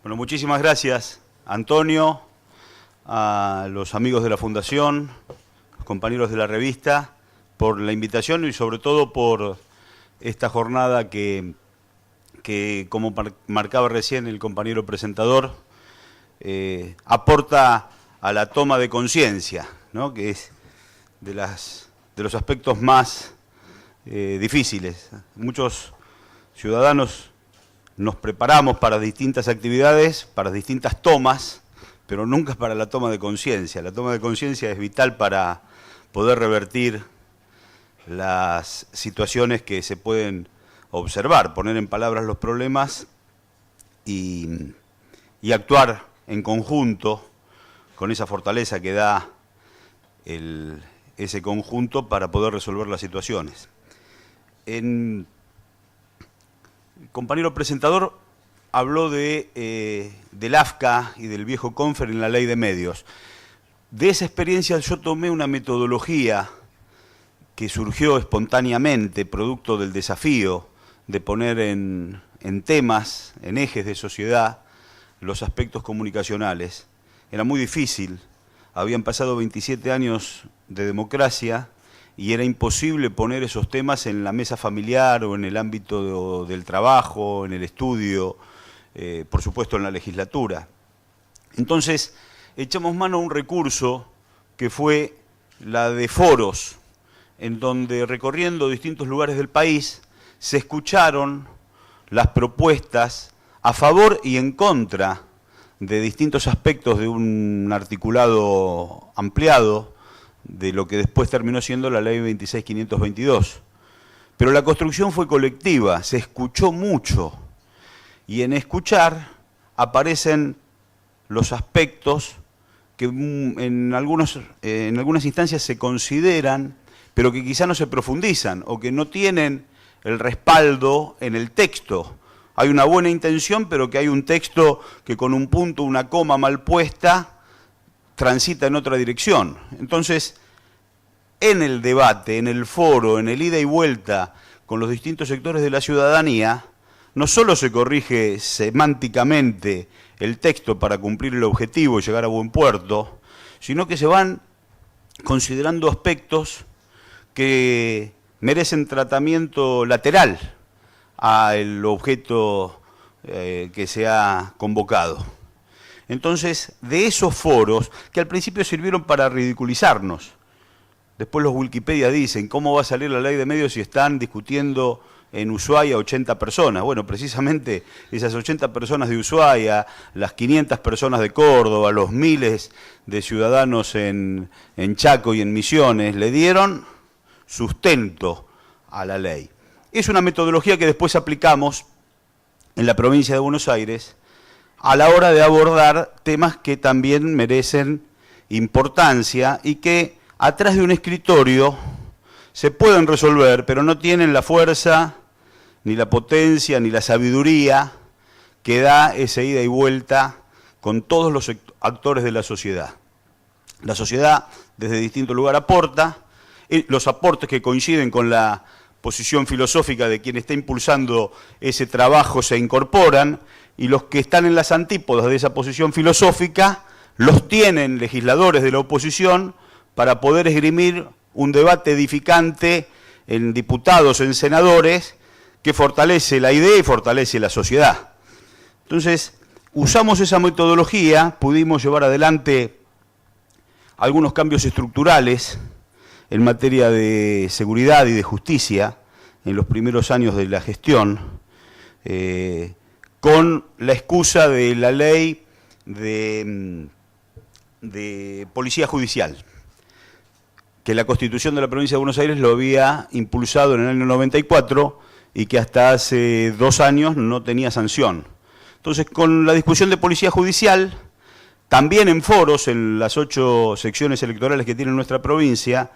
Bueno, muchísimas gracias, Antonio, a los amigos de la Fundación, los compañeros de la revista, por la invitación y sobre todo por esta jornada que como marcaba recién el compañero presentador, aporta a la toma de conciencia, ¿no?, que es de los aspectos más difíciles. Muchos ciudadanos nos preparamos para distintas actividades, para distintas tomas, pero nunca para la toma de conciencia. La toma de conciencia es vital para poder revertir las situaciones que se pueden observar, poner en palabras los problemas y actuar en conjunto con esa fortaleza que da ese conjunto para poder resolver las situaciones. El compañero presentador habló del AFCA y del viejo Confer en la ley de medios. De esa experiencia yo tomé una metodología que surgió espontáneamente, producto del desafío de poner en temas, en ejes de sociedad, los aspectos comunicacionales. Era muy difícil, habían pasado 27 años de democracia y era imposible poner esos temas en la mesa familiar o en el ámbito del trabajo, en el estudio, por supuesto en la legislatura. Entonces echamos mano a un recurso que fue la de foros, en donde recorriendo distintos lugares del país se escucharon las propuestas a favor y en contra de distintos aspectos de un articulado ampliado de lo que después terminó siendo la ley 26.522. Pero la construcción fue colectiva, se escuchó mucho, y en escuchar aparecen los aspectos que en algunas instancias se consideran, pero que quizá no se profundizan o que no tienen el respaldo en el texto. Hay una buena intención, pero que hay un texto que con un punto, una coma mal puesta, transita en otra dirección. Entonces, en el debate, en el foro, en el ida y vuelta con los distintos sectores de la ciudadanía, no solo se corrige semánticamente el texto para cumplir el objetivo y llegar a buen puerto, sino que se van considerando aspectos que merecen tratamiento lateral al objeto que se ha convocado. Entonces, de esos foros, que al principio sirvieron para ridiculizarnos, después los Wikipedia dicen, ¿cómo va a salir la ley de medios si están discutiendo en Ushuaia 80 personas? Bueno, precisamente esas 80 personas de Ushuaia, las 500 personas de Córdoba, los miles de ciudadanos en Chaco y en Misiones, le dieron sustento a la ley. Es una metodología que después aplicamos en la provincia de Buenos Aires a la hora de abordar temas que también merecen importancia y que atrás de un escritorio se pueden resolver, pero no tienen la fuerza, ni la potencia, ni la sabiduría que da esa ida y vuelta con todos los actores de la sociedad. La sociedad desde distinto lugar aporta, los aportes que coinciden con la posición filosófica de quien está impulsando ese trabajo se incorporan, y los que están en las antípodas de esa posición filosófica los tienen legisladores de la oposición para poder esgrimir un debate edificante en diputados, en senadores, que fortalece la idea y fortalece la sociedad. Entonces, usamos esa metodología, pudimos llevar adelante algunos cambios estructurales en materia de seguridad y de justicia en los primeros años de la gestión, con la excusa de la ley de policía judicial, que la Constitución de la Provincia de Buenos Aires lo había impulsado en el año 94 y que hasta hace 2 años no tenía sanción. Entonces, con la discusión de policía judicial, también en foros, en las 8 secciones electorales que tiene nuestra provincia,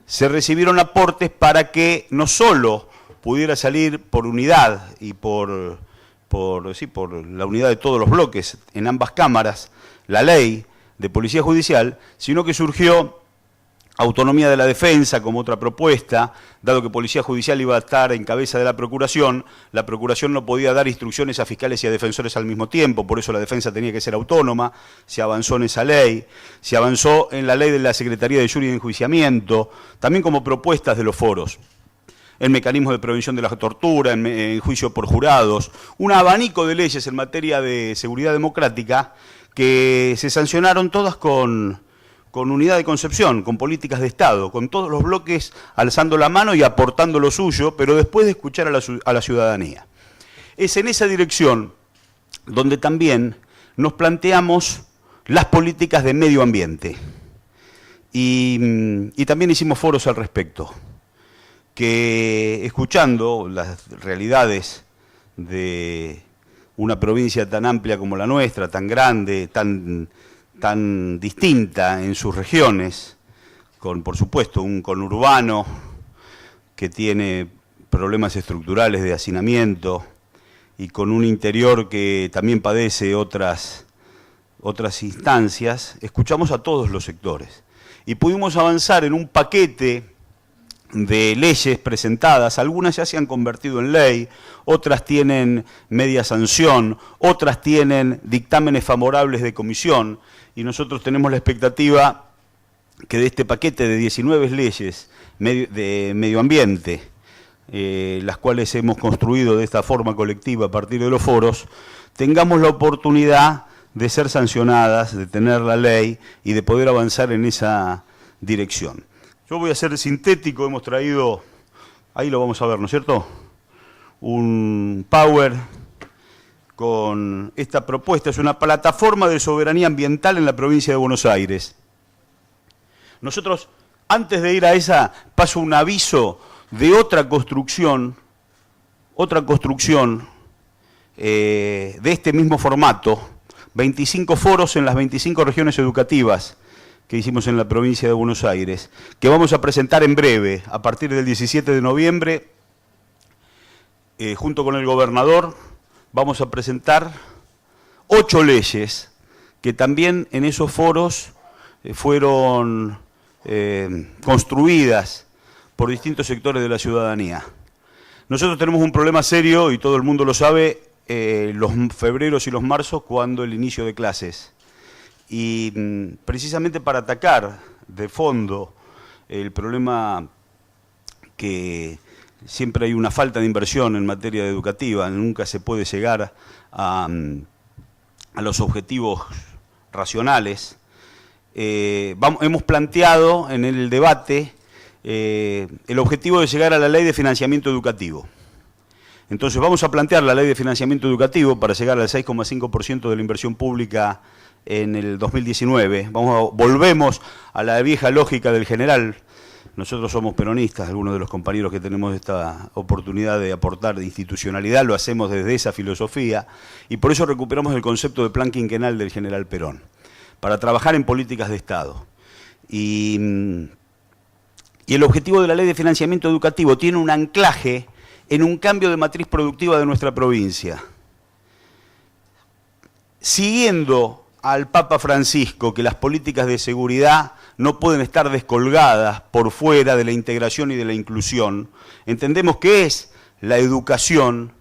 se recibieron aportes para que no solo pudiera salir por unidad y por la unidad de todos los bloques en ambas cámaras la ley de policía judicial, sino que surgió Autonomía de la defensa como otra propuesta, dado que Policía Judicial iba a estar en cabeza de la Procuración no podía dar instrucciones a fiscales y a defensores al mismo tiempo, por eso la defensa tenía que ser autónoma, se avanzó en esa ley, se avanzó en la ley de la Secretaría de Jury y de Enjuiciamiento, también como propuestas de los foros, el mecanismo de prevención de la tortura, en juicio por jurados, un abanico de leyes en materia de seguridad democrática que se sancionaron todas con unidad de concepción, con políticas de Estado, con todos los bloques alzando la mano y aportando lo suyo, pero después de escuchar a la ciudadanía. Es en esa dirección donde también nos planteamos las políticas de medio ambiente. Y también hicimos foros al respecto, que escuchando las realidades de una provincia tan amplia como la nuestra, tan grande, tan distinta en sus regiones, con por supuesto un conurbano que tiene problemas estructurales de hacinamiento y con un interior que también padece otras instancias, escuchamos a todos los sectores y pudimos avanzar en un paquete de leyes presentadas, algunas ya se han convertido en ley, otras tienen media sanción, otras tienen dictámenes favorables de comisión, y nosotros tenemos la expectativa que de este paquete de 19 leyes de medio ambiente, las cuales hemos construido de esta forma colectiva a partir de los foros, tengamos la oportunidad de ser sancionadas, de tener la ley y de poder avanzar en esa dirección. Yo voy a ser sintético, hemos traído, ahí lo vamos a ver, ¿no es cierto?, un Power con esta propuesta, es una plataforma de soberanía ambiental en la provincia de Buenos Aires. Nosotros, antes de ir a esa, paso un aviso de otra construcción de este mismo formato, 25 foros en las 25 regiones educativas que hicimos en la provincia de Buenos Aires, que vamos a presentar en breve, a partir del 17 de noviembre, junto con el gobernador, vamos a presentar 8 leyes que también en esos foros fueron construidas por distintos sectores de la ciudadanía. Nosotros tenemos un problema serio, y todo el mundo lo sabe, los febreros y los marzos, cuando el inicio de clases. Y precisamente para atacar de fondo el problema que siempre hay una falta de inversión en materia educativa, nunca se puede llegar a los objetivos racionales, hemos planteado en el debate el objetivo de llegar a la ley de financiamiento educativo. Entonces vamos a plantear la ley de financiamiento educativo para llegar al 6,5% de la inversión pública en el 2019. Volvemos a la vieja lógica del general. Nosotros somos peronistas, algunos de los compañeros que tenemos esta oportunidad de aportar de institucionalidad, lo hacemos desde esa filosofía, y por eso recuperamos el concepto de plan quinquenal del general Perón, para trabajar en políticas de Estado. Y el objetivo de la ley de financiamiento educativo tiene un anclaje en un cambio de matriz productiva de nuestra provincia. Siguiendo al Papa Francisco, que las políticas de seguridad no pueden estar descolgadas por fuera de la integración y de la inclusión, entendemos que es la educación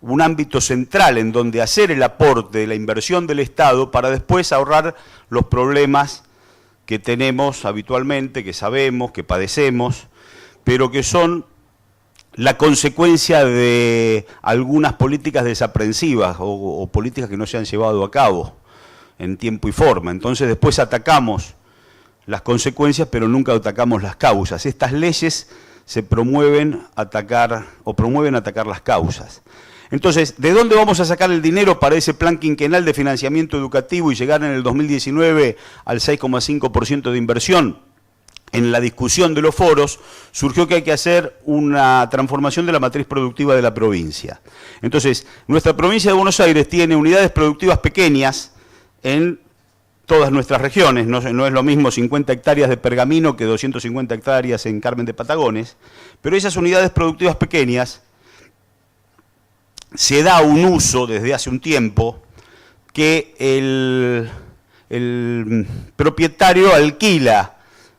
un ámbito central en donde hacer el aporte de la inversión del Estado para después ahorrar los problemas que tenemos habitualmente, que sabemos, que padecemos, pero que son la consecuencia de algunas políticas desaprensivas o políticas que no se han llevado a cabo en tiempo y forma. Entonces después atacamos las consecuencias, pero nunca atacamos las causas. Estas leyes se promueven atacar las causas. Entonces, ¿de dónde vamos a sacar el dinero para ese plan quinquenal de financiamiento educativo y llegar en el 2019 al 6,5% de inversión? En la discusión de los foros surgió que hay que hacer una transformación de la matriz productiva de la provincia. Entonces, nuestra provincia de Buenos Aires tiene unidades productivas pequeñas en todas nuestras regiones. No es lo mismo 50 hectáreas de Pergamino que 250 hectáreas en Carmen de Patagones, pero esas unidades productivas pequeñas se da un uso desde hace un tiempo que el propietario alquila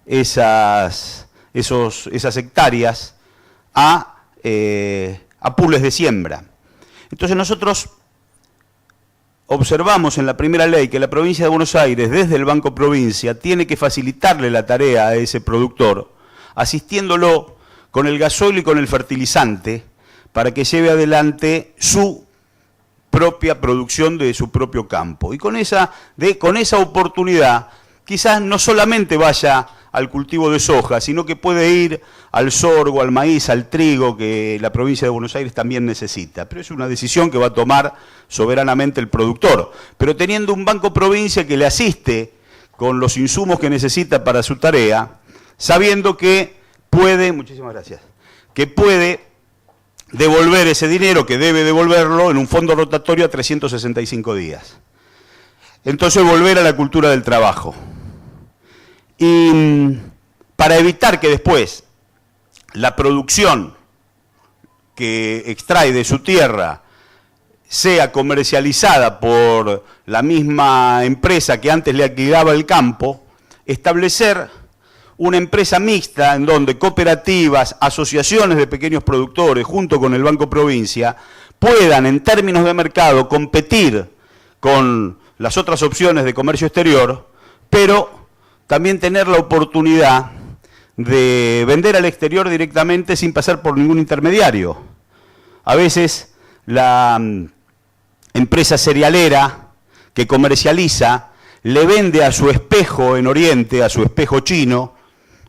esas hectáreas a pools de siembra. Entonces nosotros observamos en la primera ley que la provincia de Buenos Aires, desde el Banco Provincia, tiene que facilitarle la tarea a ese productor, asistiéndolo con el gasoil y con el fertilizante, para que lleve adelante su propia producción de su propio campo. Y con esa oportunidad, quizás no solamente vaya al cultivo de soja, sino que puede ir al sorgo, al maíz, al trigo, que la provincia de Buenos Aires también necesita. Pero es una decisión que va a tomar soberanamente el productor. Pero teniendo un Banco Provincia que le asiste con los insumos que necesita para su tarea, sabiendo que puede, muchísimas gracias, que puede devolver ese dinero, que debe devolverlo en un fondo rotatorio a 365 días. Entonces volver a la cultura del trabajo. Y para evitar que después la producción que extrae de su tierra sea comercializada por la misma empresa que antes le alquilaba el campo, establecer una empresa mixta en donde cooperativas, asociaciones de pequeños productores, junto con el Banco Provincia, puedan en términos de mercado competir con las otras opciones de comercio exterior, pero también tener la oportunidad de vender al exterior directamente sin pasar por ningún intermediario. A veces la empresa cerealera que comercializa le vende a su espejo en Oriente, a su espejo chino,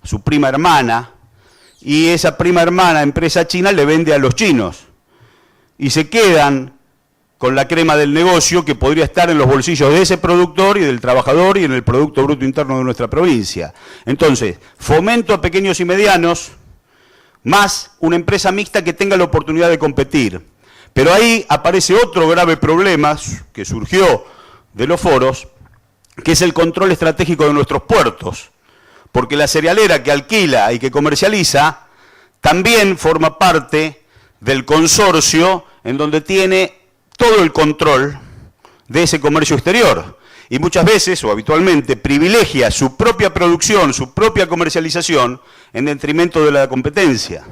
a su prima hermana, y esa prima hermana, empresa china, le vende a los chinos. Y se quedan con la crema del negocio que podría estar en los bolsillos de ese productor y del trabajador y en el Producto Bruto Interno de nuestra provincia. Entonces, fomento a pequeños y medianos, más una empresa mixta que tenga la oportunidad de competir. Pero ahí aparece otro grave problema que surgió de los foros, que es el control estratégico de nuestros puertos. Porque la cerealera que alquila y que comercializa también forma parte del consorcio en donde tiene todo el control de ese comercio exterior. Y muchas veces, o habitualmente, privilegia su propia producción, su propia comercialización, en detrimento de la competencia.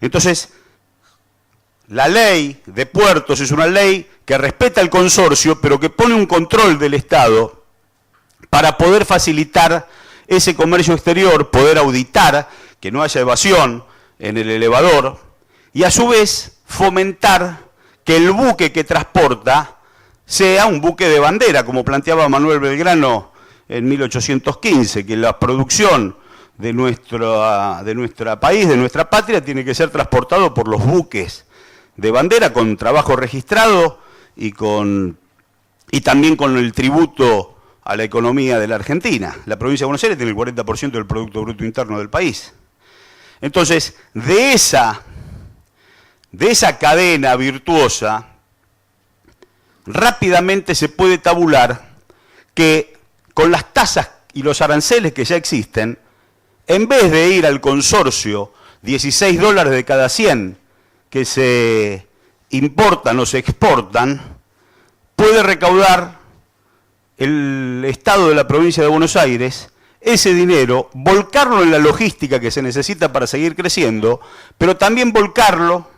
Entonces, la ley de puertos es una ley que respeta el consorcio, pero que pone un control del Estado para poder facilitar ese comercio exterior, poder auditar que no haya evasión en el elevador, y a su vez fomentar que el buque que transporta sea un buque de bandera, como planteaba Manuel Belgrano en 1815, que la producción de nuestro país, de nuestra patria, tiene que ser transportado por los buques de bandera con trabajo registrado y también con el tributo a la economía de la Argentina. La provincia de Buenos Aires tiene el 40% del Producto Bruto Interno del país. Entonces, de esa cadena virtuosa, rápidamente se puede tabular que con las tasas y los aranceles que ya existen, en vez de ir al consorcio 16 dólares de cada 100 que se importan o se exportan, puede recaudar el Estado de la provincia de Buenos Aires ese dinero, volcarlo en la logística que se necesita para seguir creciendo, pero también volcarlo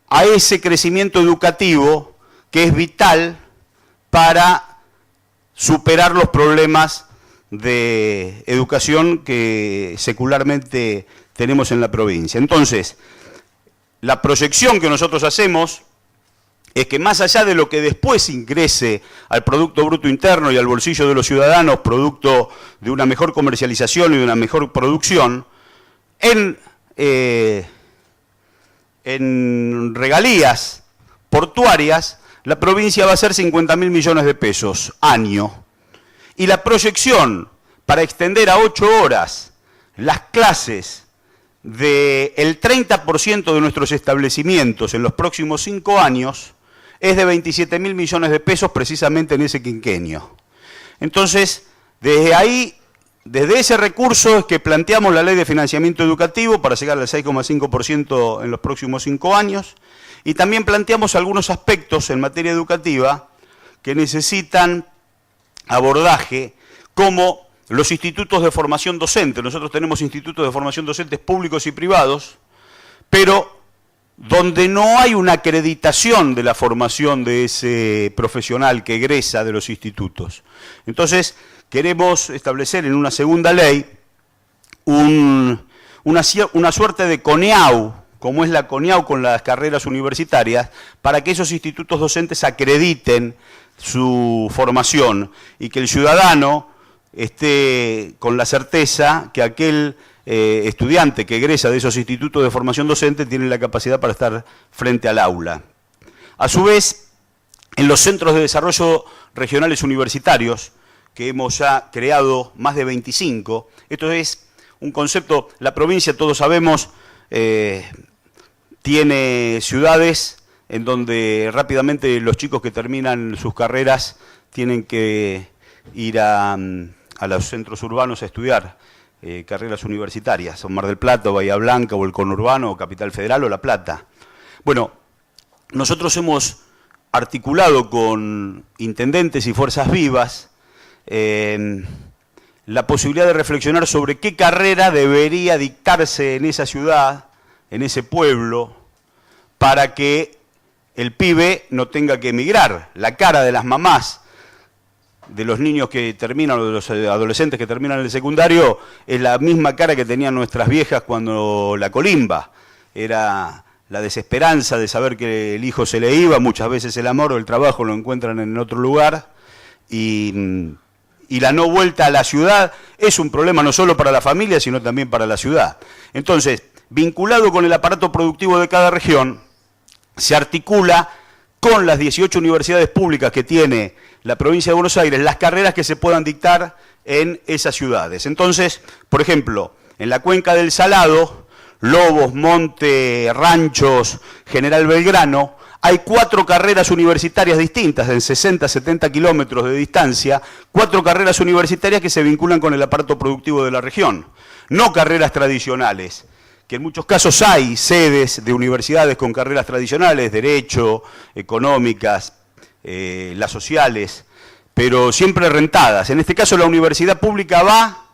a ese crecimiento educativo que es vital para superar los problemas de educación que secularmente tenemos en la provincia. Entonces, la proyección que nosotros hacemos es que más allá de lo que después ingrese al Producto Bruto Interno y al bolsillo de los ciudadanos, producto de una mejor comercialización y de una mejor producción, en regalías portuarias, la provincia va a ser 50.000 millones de pesos año. Y la proyección para extender a 8 horas las clases del 30% de nuestros establecimientos en los próximos 5 años es de 27.000 millones de pesos precisamente en ese quinquenio. Entonces, desde ahí, desde ese recurso es que planteamos la ley de financiamiento educativo para llegar al 6,5% en los próximos 5 años, y también planteamos algunos aspectos en materia educativa que necesitan abordaje, como los institutos de formación docente. Nosotros tenemos institutos de formación docentes públicos y privados, pero donde no hay una acreditación de la formación de ese profesional que egresa de los institutos. Entonces, queremos establecer en una segunda ley una suerte de CONEAU, como es la CONEAU con las carreras universitarias, para que esos institutos docentes acrediten su formación y que el ciudadano esté con la certeza que aquel estudiante que egresa de esos institutos de formación docente tiene la capacidad para estar frente al aula. A su vez, en los centros de desarrollo regionales universitarios, que hemos ya creado más de 25, esto es un concepto, la provincia, todos sabemos, tiene ciudades en donde rápidamente los chicos que terminan sus carreras tienen que ir a los centros urbanos a estudiar carreras universitarias, o Mar del Plata, o Bahía Blanca, o el conurbano, o Capital Federal, o La Plata. Bueno, nosotros hemos articulado con intendentes y fuerzas vivas la posibilidad de reflexionar sobre qué carrera debería dictarse en esa ciudad, en ese pueblo, para que el pibe no tenga que emigrar. La cara de las mamás de los niños que terminan, o de los adolescentes que terminan el secundario, es la misma cara que tenían nuestras viejas cuando la colimba. Era la desesperanza de saber que el hijo se le iba, muchas veces el amor o el trabajo lo encuentran en otro lugar, y la no vuelta a la ciudad es un problema no solo para la familia, sino también para la ciudad. Entonces, vinculado con el aparato productivo de cada región, se articula con las 18 universidades públicas que tiene la provincia de Buenos Aires, las carreras que se puedan dictar en esas ciudades. Entonces, por ejemplo, en la cuenca del Salado, Lobos, Monte, Ranchos, General Belgrano, hay 4 carreras universitarias distintas, en 60, 70 kilómetros de distancia, 4 carreras universitarias que se vinculan con el aparato productivo de la región, no carreras tradicionales, que en muchos casos hay sedes de universidades con carreras tradicionales, derecho, económicas, las sociales, pero siempre rentadas. En este caso la universidad pública va,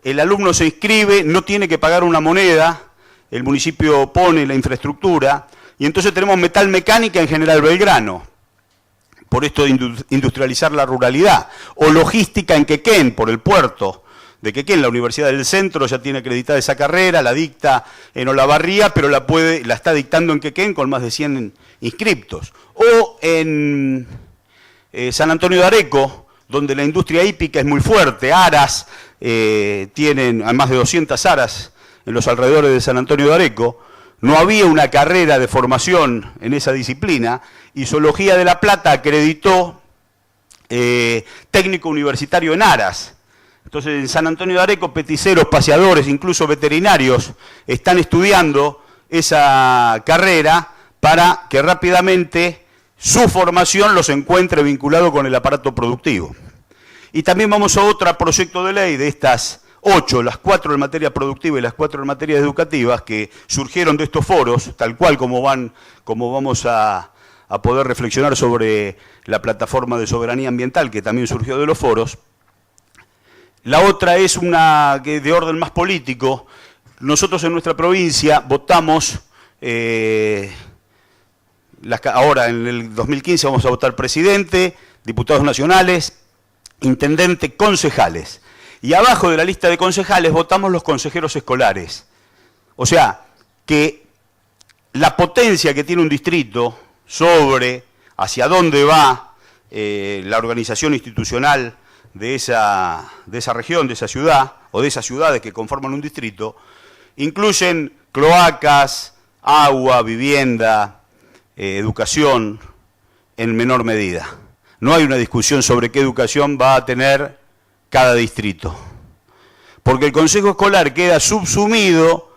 el alumno se inscribe, no tiene que pagar una moneda, el municipio pone la infraestructura, y entonces tenemos metalmecánica en General Belgrano, por esto de industrializar la ruralidad, o logística en Quequén, por el puerto de Quequén. La Universidad del Centro ya tiene acreditada esa carrera, la dicta en Olavarría, pero la está dictando en Quequén con más de 100 inscriptos. O en San Antonio de Areco, donde la industria hípica es muy fuerte, aras, tienen más de 200 aras en los alrededores de San Antonio de Areco. No había una carrera de formación en esa disciplina, y Zoología de La Plata acreditó técnico universitario en aras. Entonces, en San Antonio de Areco, peticeros, paseadores, incluso veterinarios, están estudiando esa carrera para que rápidamente su formación los encuentre vinculado con el aparato productivo. Y también vamos a otro proyecto de ley de estas 8, las 4 en materia productiva y las 4 en materia educativas, que surgieron de estos foros, tal cual como vamos a poder reflexionar sobre la plataforma de soberanía ambiental, que también surgió de los foros. La otra es una de orden más político. Nosotros en nuestra provincia votamos, ahora en el 2015 vamos a votar presidente, diputados nacionales, intendente, concejales. Y abajo de la lista de concejales votamos los consejeros escolares. O sea, que la potencia que tiene un distrito sobre hacia dónde va la organización institucional de esa región, de esa ciudad, o de esas ciudades que conforman un distrito, incluyen cloacas, agua, vivienda, educación, en menor medida. No hay una discusión sobre qué educación va a tener cada distrito, porque el Consejo Escolar queda subsumido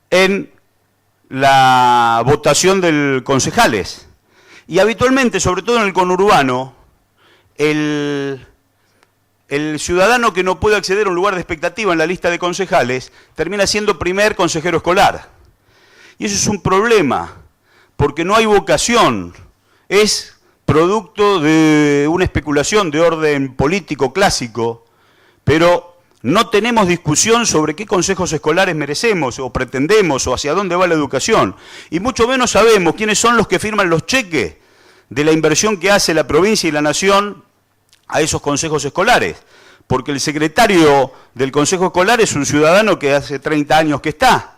en la votación de concejales. Y habitualmente, sobre todo en el conurbano, el ciudadano que no puede acceder a un lugar de expectativa en la lista de concejales termina siendo primer consejero escolar. Y eso es un problema, porque no hay vocación, es producto de una especulación de orden político clásico pero no tenemos discusión sobre qué consejos escolares merecemos o pretendemos o hacia dónde va la educación. Y mucho menos sabemos quiénes son los que firman los cheques de la inversión que hace la provincia y la nación a esos consejos escolares. Porque el secretario del consejo escolar es un ciudadano que hace 30 años que está.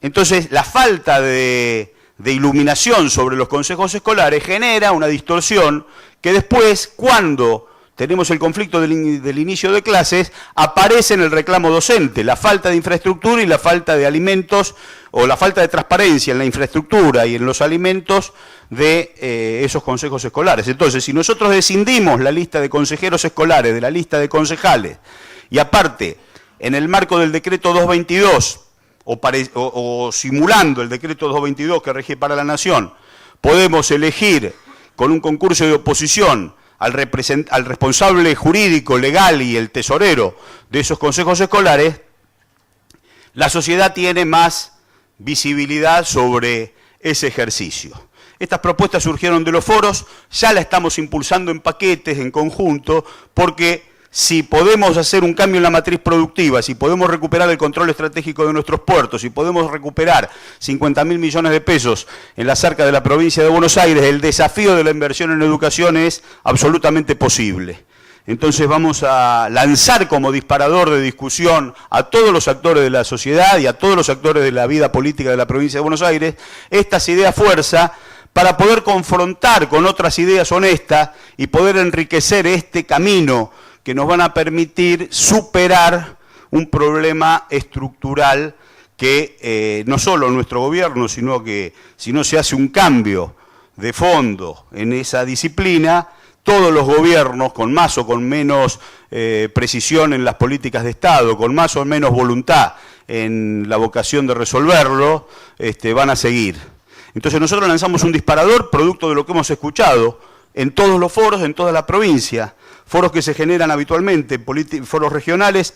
Entonces, la falta de iluminación sobre los consejos escolares genera una distorsión que después, cuando tenemos el conflicto del inicio de clases, aparece en el reclamo docente, la falta de infraestructura y la falta de alimentos, o la falta de transparencia en la infraestructura y en los alimentos de esos consejos escolares. Entonces, si nosotros escindimos la lista de consejeros escolares de la lista de concejales, y aparte, en el marco del decreto 222, o simulando el decreto 222 que rige para la Nación, podemos elegir con un concurso de oposición al responsable jurídico, legal y el tesorero de esos consejos escolares, la sociedad tiene más visibilidad sobre ese ejercicio. Estas propuestas surgieron de los foros, ya la estamos impulsando en paquetes, en conjunto, porque si podemos hacer un cambio en la matriz productiva, si podemos recuperar el control estratégico de nuestros puertos, si podemos recuperar 50.000 millones de pesos en la cerca de la provincia de Buenos Aires, el desafío de la inversión en educación es absolutamente posible. Entonces vamos a lanzar como disparador de discusión a todos los actores de la sociedad y a todos los actores de la vida política de la provincia de Buenos Aires estas ideas fuerza para poder confrontar con otras ideas honestas y poder enriquecer este camino que nos van a permitir superar un problema estructural que no solo nuestro gobierno, sino que si no se hace un cambio de fondo en esa disciplina, todos los gobiernos, con más o con menos precisión en las políticas de Estado, con más o menos voluntad en la vocación de resolverlo, van a seguir. Entonces nosotros lanzamos un disparador producto de lo que hemos escuchado en todos los foros, en toda la provincia, foros que se generan habitualmente, foros regionales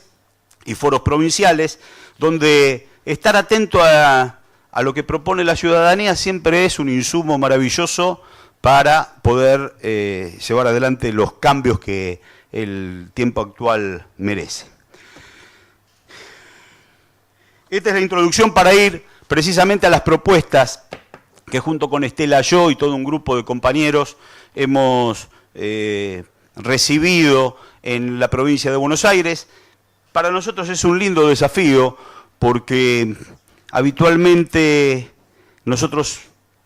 y foros provinciales, donde estar atento a lo que propone la ciudadanía siempre es un insumo maravilloso para poder llevar adelante los cambios que el tiempo actual merece. Esta es la introducción para ir precisamente a las propuestas que junto con Estela yo y todo un grupo de compañeros hemos recibido en la provincia de Buenos Aires. Para nosotros es un lindo desafío porque habitualmente nosotros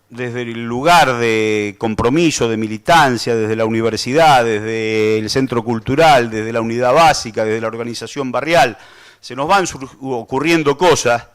desde el lugar de compromiso, de militancia, desde la universidad, desde el centro cultural, desde la unidad básica, desde la organización barrial, se nos van ocurriendo cosas,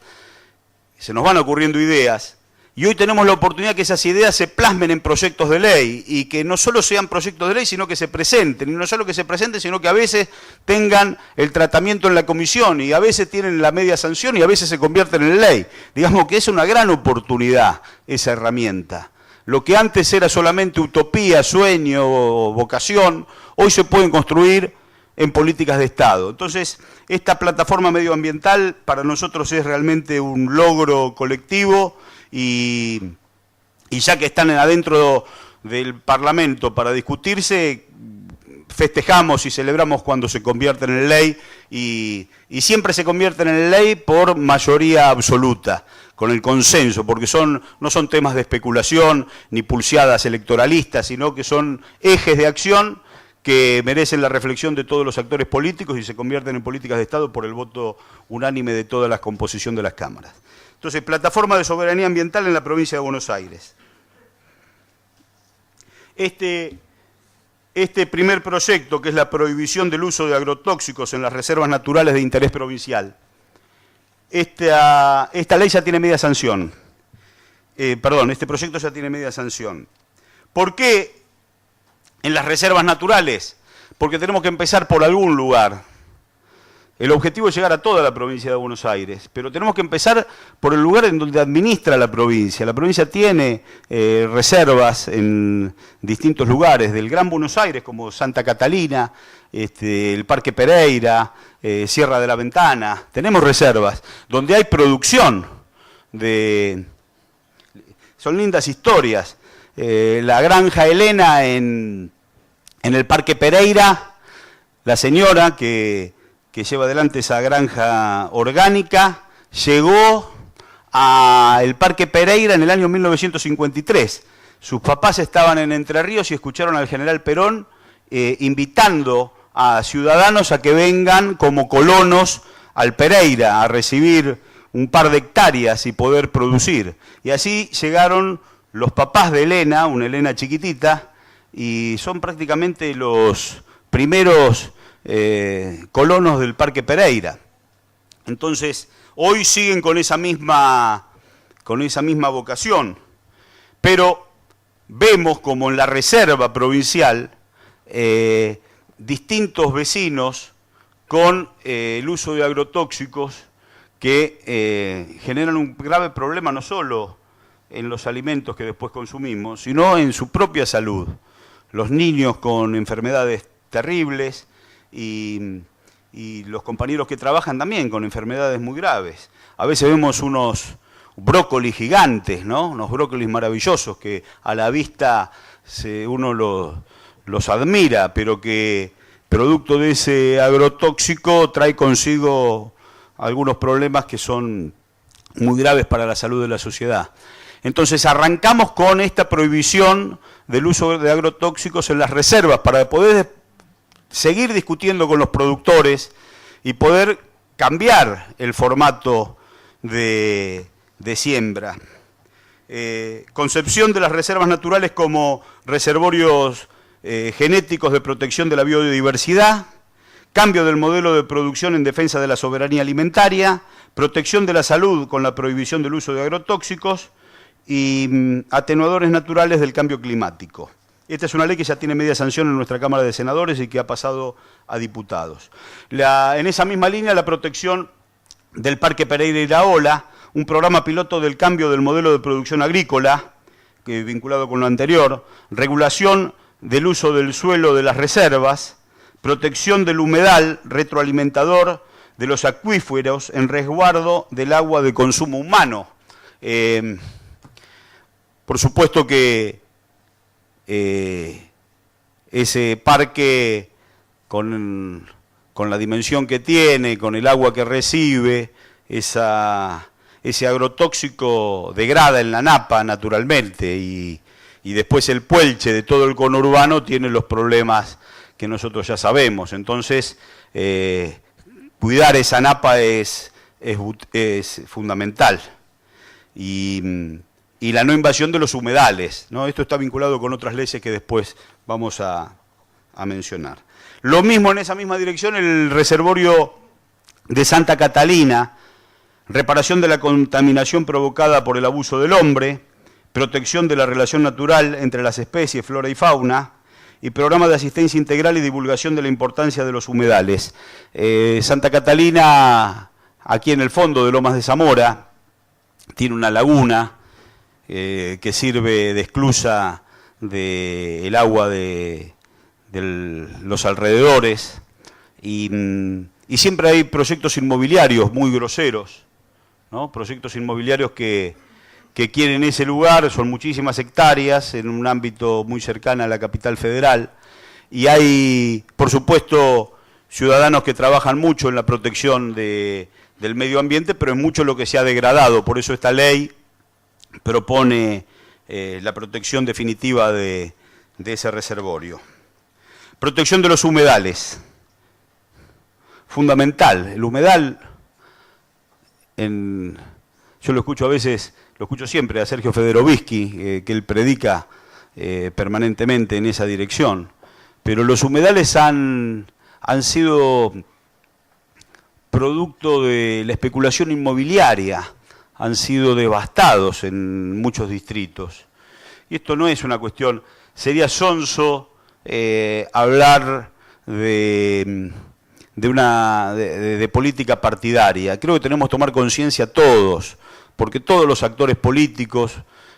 se nos van ocurriendo ideas. Y hoy tenemos la oportunidad que esas ideas se plasmen en proyectos de ley y que no solo sean proyectos de ley, sino que se presenten. Y no solo que se presenten, sino que a veces tengan el tratamiento en la comisión y a veces tienen la media sanción y a veces se convierten en ley. Digamos que es una gran oportunidad esa herramienta. Lo que antes era solamente utopía, sueño, vocación, hoy se pueden construir en políticas de Estado. Entonces, esta plataforma medioambiental para nosotros es realmente un logro colectivo. Y ya que están adentro del Parlamento para discutirse, festejamos y celebramos cuando se convierten en ley y siempre se convierten en ley por mayoría absoluta, con el consenso, porque no son temas de especulación ni pulseadas electoralistas, sino que son ejes de acción que merecen la reflexión de todos los actores políticos y se convierten en políticas de Estado por el voto unánime de toda la composición de las cámaras. Entonces, plataforma de soberanía ambiental en la provincia de Buenos Aires. Este primer proyecto, que es la prohibición del uso de agrotóxicos en las reservas naturales de interés provincial, esta ley ya tiene media sanción. Este proyecto ya tiene media sanción. ¿Por qué en las reservas naturales? Porque tenemos que empezar por algún lugar. El objetivo es llegar a toda la provincia de Buenos Aires, pero tenemos que empezar por el lugar en donde administra la provincia. La provincia tiene reservas en distintos lugares, del Gran Buenos Aires, como Santa Catalina, el Parque Pereira, Sierra de la Ventana. Tenemos reservas donde hay producción son lindas historias. La Granja Elena en el Parque Pereira, la señora que que lleva adelante esa granja orgánica, llegó al Parque Pereira en el año 1953. Sus papás estaban en Entre Ríos y escucharon al general Perón invitando a ciudadanos a que vengan como colonos al Pereira a recibir un par de hectáreas y poder producir. Y así llegaron los papás de Elena, una Elena chiquitita, y son prácticamente los primeros colonos del Parque Pereira. Entonces, hoy siguen con esa misma vocación, pero vemos como en la reserva provincial distintos vecinos con el uso de agrotóxicos que generan un grave problema no solo en los alimentos que después consumimos, sino en su propia salud. Los niños con enfermedades terribles y los compañeros que trabajan también con enfermedades muy graves. A veces vemos unos brócolis gigantes, ¿no? Unos brócolis maravillosos que a la vista uno los admira, pero que producto de ese agrotóxico trae consigo algunos problemas que son muy graves para la salud de la sociedad. Entonces arrancamos con esta prohibición del uso de agrotóxicos en las reservas para poder seguir discutiendo con los productores y poder cambiar el formato de siembra. Concepción de las reservas naturales como reservorios genéticos de protección de la biodiversidad, cambio del modelo de producción en defensa de la soberanía alimentaria, protección de la salud con la prohibición del uso de agrotóxicos y atenuadores naturales del cambio climático. Esta es una ley que ya tiene media sanción en nuestra Cámara de Senadores y que ha pasado a diputados. En esa misma línea, la protección del Parque Pereira y La Ola, un programa piloto del cambio del modelo de producción agrícola, vinculado con lo anterior, regulación del uso del suelo de las reservas, protección del humedal retroalimentador de los acuíferos en resguardo del agua de consumo humano. Por supuesto que ese parque con la dimensión que tiene, con el agua que recibe, ese agrotóxico degrada en la napa naturalmente y después el puelche de todo el conurbano tiene los problemas que nosotros ya sabemos. Entonces, cuidar esa napa es fundamental. Y la no invasión de los humedales, ¿no? Esto está vinculado con otras leyes que después vamos a mencionar. Lo mismo en esa misma dirección el reservorio de Santa Catalina, reparación de la contaminación provocada por el abuso del hombre, protección de la relación natural entre las especies, flora y fauna, y programa de asistencia integral y divulgación de la importancia de los humedales. Santa Catalina, aquí en el fondo de Lomas de Zamora, tiene una laguna que sirve de esclusa del agua de los alrededores y siempre hay proyectos inmobiliarios muy groseros, ¿no? Proyectos inmobiliarios que quieren ese lugar, son muchísimas hectáreas en un ámbito muy cercano a la capital federal y hay, por supuesto, ciudadanos que trabajan mucho en la protección del medio ambiente, pero es mucho lo que se ha degradado, por eso esta ley propone la protección definitiva de ese reservorio. Protección de los humedales, fundamental. El humedal, yo lo escucho a veces, lo escucho siempre a Sergio Federovisky, que él predica permanentemente en esa dirección, pero los humedales han sido producto de la especulación inmobiliaria, han sido devastados en muchos distritos. Y esto no es una cuestión, sería sonso hablar de política partidaria. Creo que tenemos que tomar conciencia todos, porque todos los actores políticos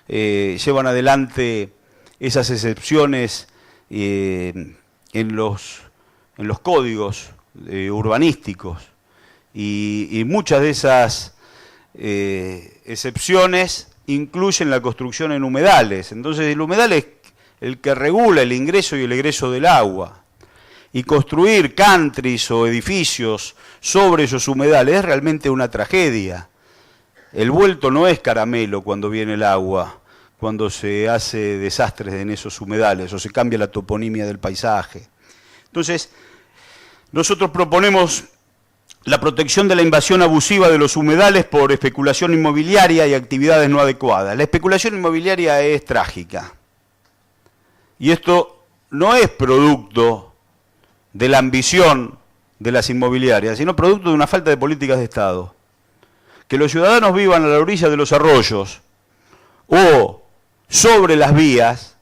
llevan adelante esas excepciones en los códigos urbanísticos y muchas de esas excepciones incluyen la construcción en humedales. Entonces el humedal es el que regula el ingreso y el egreso del agua. y construir countries o edificios sobre esos humedales es realmente una tragedia. El vuelto no es caramelo cuando viene el agua, cuando se hace desastres en esos humedales o se cambia la toponimia del paisaje. Entonces, nosotros proponemos la protección de la invasión abusiva de los humedales por especulación inmobiliaria y actividades no adecuadas. La especulación inmobiliaria es trágica. Y esto no es producto de la ambición de las inmobiliarias, sino producto de una falta de políticas de Estado. Que los ciudadanos vivan a la orilla de los arroyos o sobre las vías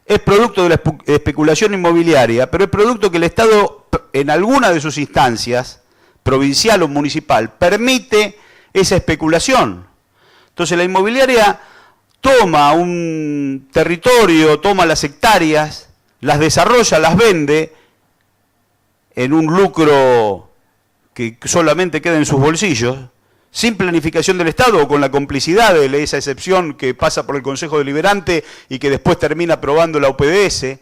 es producto de la especulación inmobiliaria, pero es producto que el Estado, en alguna de sus instancias, provincial o municipal, permite esa especulación. Entonces la inmobiliaria toma un territorio, toma las hectáreas, las desarrolla, las vende en un lucro que solamente queda en sus bolsillos, sin planificación del Estado o con la complicidad de esa excepción que pasa por el Consejo Deliberante y que después termina aprobando la OPDS,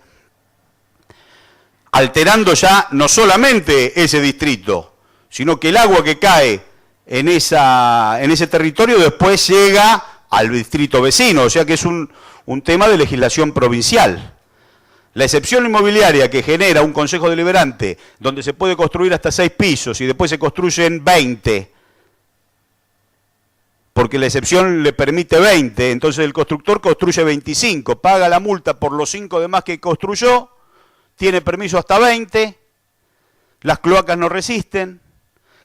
alterando ya no solamente ese distrito, sino que el agua que cae en ese territorio después llega al distrito vecino, o sea que es un tema de legislación provincial. La excepción inmobiliaria que genera un Consejo Deliberante donde se puede construir hasta 6 pisos y después se construyen 20, porque la excepción le permite 20, entonces el constructor construye 25, paga la multa por los 5 demás que construyó, tiene permiso hasta 20, las cloacas no resisten.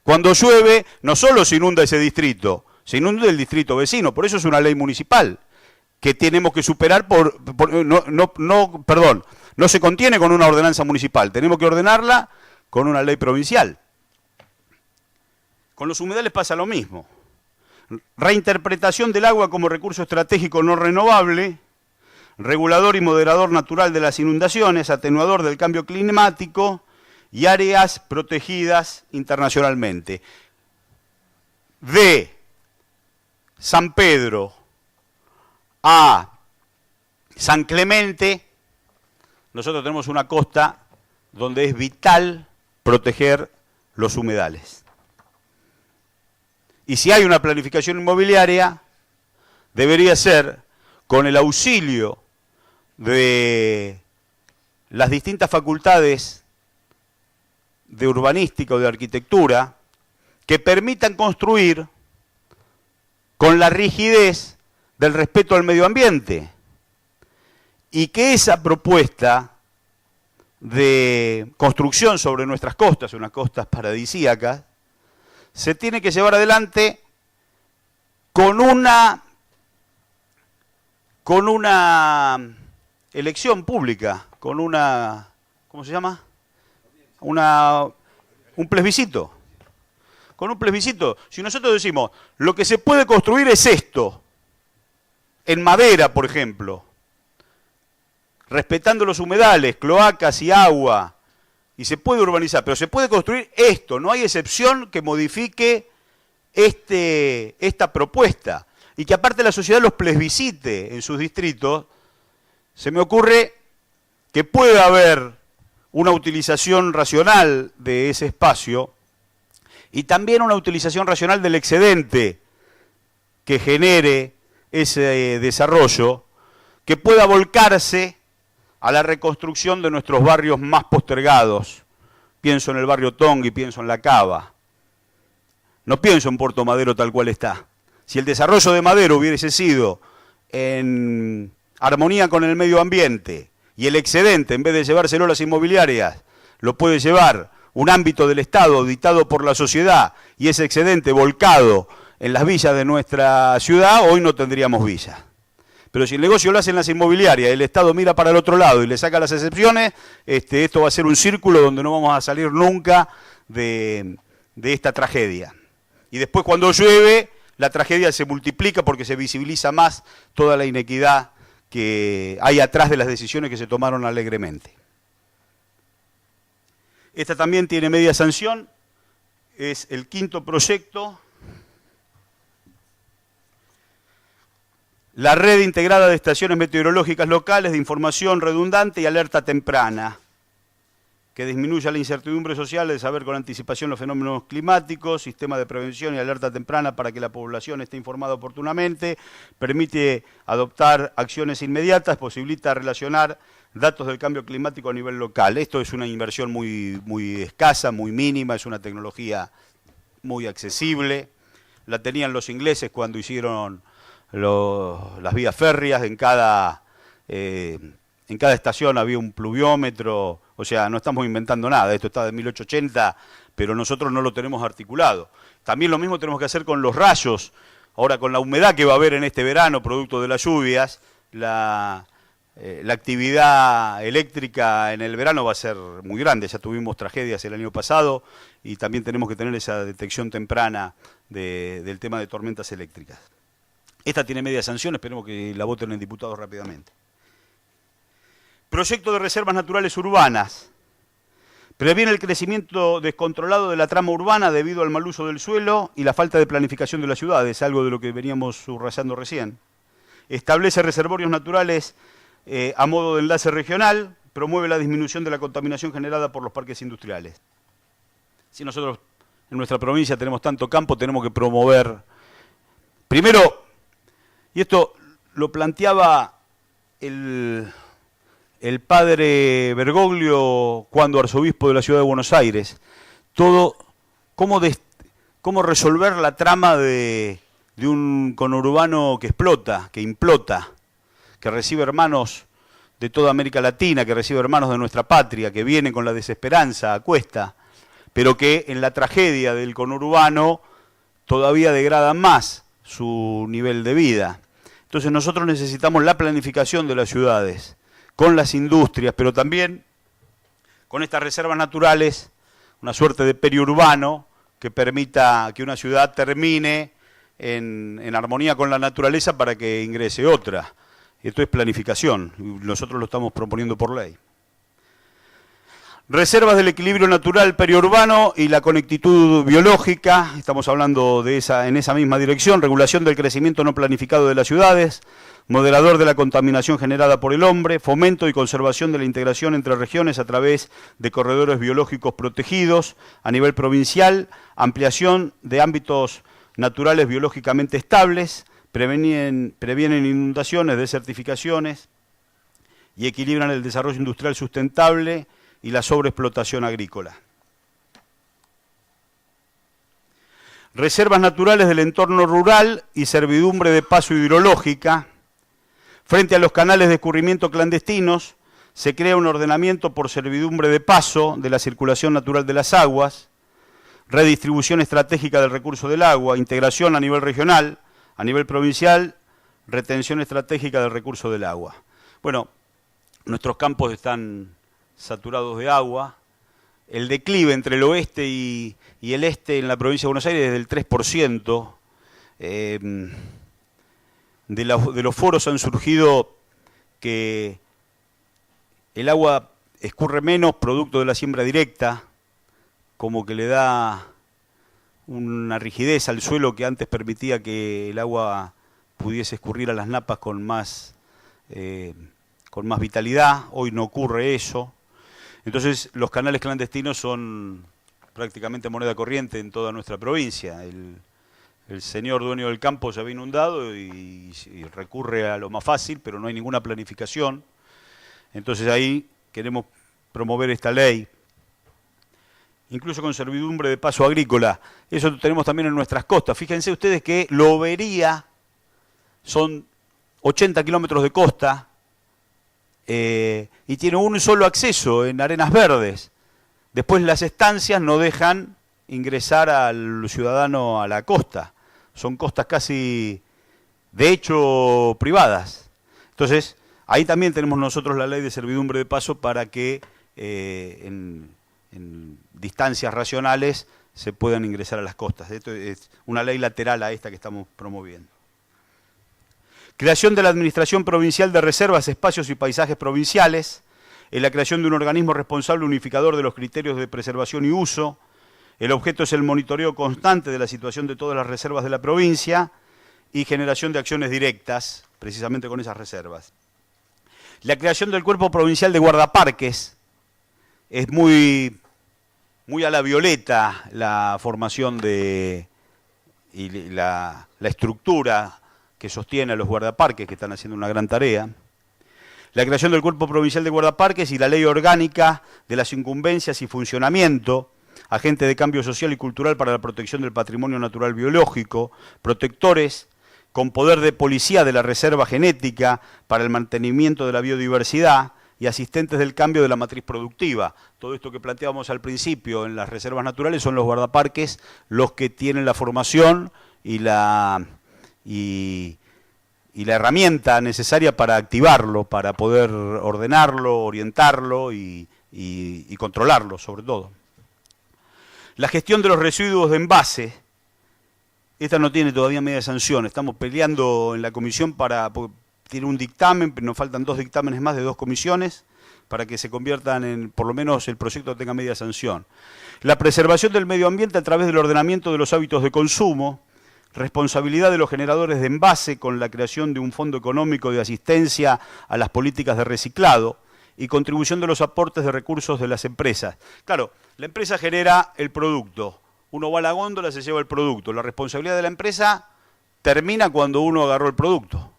Cuando llueve, no solo se inunda ese distrito, se inunda el distrito vecino. Por eso es una ley municipal que tenemos que superar no se contiene con una ordenanza municipal, tenemos que ordenarla con una ley provincial. Con los humedales pasa lo mismo. Reinterpretación del agua como recurso estratégico no renovable, regulador y moderador natural de las inundaciones, atenuador del cambio climático y áreas protegidas internacionalmente. De San Pedro a San Clemente, nosotros tenemos una costa donde es vital proteger los humedales. Y si hay una planificación inmobiliaria, debería ser con el auxilio de las distintas facultades de urbanística o de arquitectura que permitan construir con la rigidez del respeto al medio ambiente y que esa propuesta de construcción sobre nuestras costas, unas costas paradisíacas, se tiene que llevar adelante con una elección pública, con una, ¿cómo se llama? Un plebiscito. Con un plebiscito. Si nosotros decimos, lo que se puede construir es esto, en madera, por ejemplo, respetando los humedales, cloacas y agua, y se puede urbanizar, pero se puede construir esto, no hay excepción que modifique esta propuesta, y que aparte la sociedad los plebiscite en sus distritos, se me ocurre que puede haber una utilización racional de ese espacio y también una utilización racional del excedente que genere ese desarrollo, que pueda volcarse a la reconstrucción de nuestros barrios más postergados. Pienso en el barrio Tongui, pienso en La Cava. No pienso en Puerto Madero tal cual está. Si el desarrollo de Madero hubiese sido en armonía con el medio ambiente y el excedente, en vez de llevárselo a las inmobiliarias, lo puede llevar un ámbito del Estado auditado por la sociedad y ese excedente volcado en las villas de nuestra ciudad, hoy no tendríamos villas. Pero si el negocio lo hacen las inmobiliarias, el Estado mira para el otro lado y le saca las excepciones, esto va a ser un círculo donde no vamos a salir nunca de esta tragedia. Y después cuando llueve, la tragedia se multiplica porque se visibiliza más toda la inequidad que hay atrás de las decisiones que se tomaron alegremente. Esta también tiene media sanción, es el 5º proyecto. La red integrada de estaciones meteorológicas locales de información redundante y alerta temprana. que disminuya la incertidumbre social de saber con anticipación los fenómenos climáticos, sistema de prevención y alerta temprana para que la población esté informada oportunamente, permite adoptar acciones inmediatas, posibilita relacionar datos del cambio climático a nivel local. Esto es una inversión muy escasa, muy mínima, es una tecnología muy accesible. La tenían los ingleses cuando hicieron las vías férreas. En cada estación había un pluviómetro. O sea, no estamos inventando nada. Esto está de 1880, pero nosotros no lo tenemos articulado. También lo mismo tenemos que hacer con los rayos. Ahora, con la humedad que va a haber en este verano, producto de las lluvias, la actividad eléctrica en el verano va a ser muy grande. Ya tuvimos tragedias el año pasado y también tenemos que tener esa detección temprana del tema de tormentas eléctricas. Esta tiene media sanción, esperemos que la voten en diputados rápidamente. Proyecto de reservas naturales urbanas. Previene el crecimiento descontrolado de la trama urbana debido al mal uso del suelo y la falta de planificación de las ciudades, algo de lo que veníamos subrayando recién. Establece reservorios naturales a modo de enlace regional, promueve la disminución de la contaminación generada por los parques industriales. Si nosotros en nuestra provincia tenemos tanto campo, tenemos que promover, primero, y esto lo planteaba el padre Bergoglio cuando arzobispo de la ciudad de Buenos Aires, cómo resolver la trama de un conurbano que explota, que implota, que recibe hermanos de toda América Latina, que recibe hermanos de nuestra patria, que vienen con la desesperanza a cuesta, pero que en la tragedia del conurbano todavía degrada más su nivel de vida. Entonces nosotros necesitamos la planificación de las ciudades, con las industrias, pero también con estas reservas naturales, una suerte de periurbano que permita que una ciudad termine en armonía con la naturaleza para que ingrese otra. Esto es planificación, nosotros lo estamos proponiendo por ley. Reservas del equilibrio natural periurbano y la conectividad biológica, estamos hablando en esa misma dirección, regulación del crecimiento no planificado de las ciudades, moderador de la contaminación generada por el hombre, fomento y conservación de la integración entre regiones a través de corredores biológicos protegidos a nivel provincial, ampliación de ámbitos naturales biológicamente estables, previenen inundaciones, desertificaciones y equilibran el desarrollo industrial sustentable y la sobreexplotación agrícola. Reservas naturales del entorno rural y servidumbre de paso hidrológica. Frente a los canales de escurrimiento clandestinos, se crea un ordenamiento por servidumbre de paso de la circulación natural de las aguas, redistribución estratégica del recurso del agua, integración a nivel regional, a nivel provincial, retención estratégica del recurso del agua. Bueno, nuestros campos están saturados de agua. El declive entre el oeste y el este en la provincia de Buenos Aires es del 3%. De los foros han surgido que el agua escurre menos producto de la siembra directa, como que le da una rigidez al suelo que antes permitía que el agua pudiese escurrir a las napas con más vitalidad. Hoy no ocurre eso. Entonces los canales clandestinos son prácticamente moneda corriente en toda nuestra provincia. El señor dueño del campo se había inundado y recurre a lo más fácil, pero no hay ninguna planificación. Entonces ahí queremos promover esta ley, incluso con servidumbre de paso agrícola. Eso lo tenemos también en nuestras costas. Fíjense ustedes que Lobería son 80 kilómetros de costa y tiene un solo acceso en Arenas Verdes. Después las estancias no dejan ingresar al ciudadano a la costa. Son costas casi, de hecho, privadas. Entonces, ahí también tenemos nosotros la ley de servidumbre de paso para que en distancias racionales se puedan ingresar a las costas. Esto es una ley lateral a esta que estamos promoviendo. Creación de la Administración Provincial de Reservas, Espacios y Paisajes Provinciales, en la creación de un organismo responsable unificador de los criterios de preservación y uso. El objeto es el monitoreo constante de la situación de todas las reservas de la provincia y generación de acciones directas, precisamente con esas reservas. La creación del Cuerpo Provincial de Guardaparques, es muy a la violeta la formación y la estructura que sostiene a los guardaparques, que están haciendo una gran tarea. La creación del Cuerpo Provincial de Guardaparques y la Ley Orgánica de las Incumbencias y Funcionamiento, agente de cambio social y cultural para la protección del patrimonio natural biológico, protectores con poder de policía de la reserva genética para el mantenimiento de la biodiversidad y asistentes del cambio de la matriz productiva. Todo esto que planteábamos al principio en las reservas naturales son los guardaparques los que tienen la formación y la herramienta necesaria para activarlo, para poder ordenarlo, orientarlo y controlarlo sobre todo. La gestión de los residuos de envase, esta no tiene todavía media sanción, estamos peleando en la comisión tiene un dictamen, pero nos faltan 2 dictámenes más de 2 comisiones para que se conviertan en, por lo menos el proyecto tenga media sanción. La preservación del medio ambiente a través del ordenamiento de los hábitos de consumo, responsabilidad de los generadores de envase con la creación de un fondo económico de asistencia a las políticas de reciclado y contribución de los aportes de recursos de las empresas. Claro, la empresa genera el producto, uno va a la góndola, se lleva el producto, la responsabilidad de la empresa termina cuando uno agarró el producto.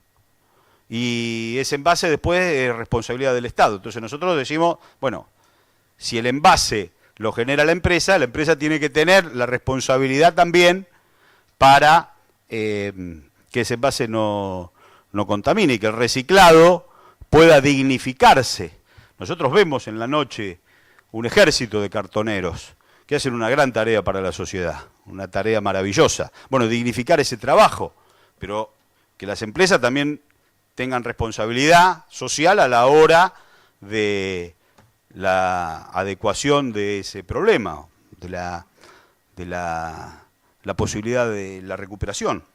Y ese envase después es responsabilidad del Estado. Entonces nosotros decimos, bueno, si el envase lo genera la empresa tiene que tener la responsabilidad también para que ese envase no contamine y que el reciclado pueda dignificarse. Nosotros vemos en la noche un ejército de cartoneros que hacen una gran tarea para la sociedad, una tarea maravillosa. Bueno, dignificar ese trabajo, pero que las empresas también tengan responsabilidad social a la hora de la adecuación de ese problema, de la posibilidad de la recuperación.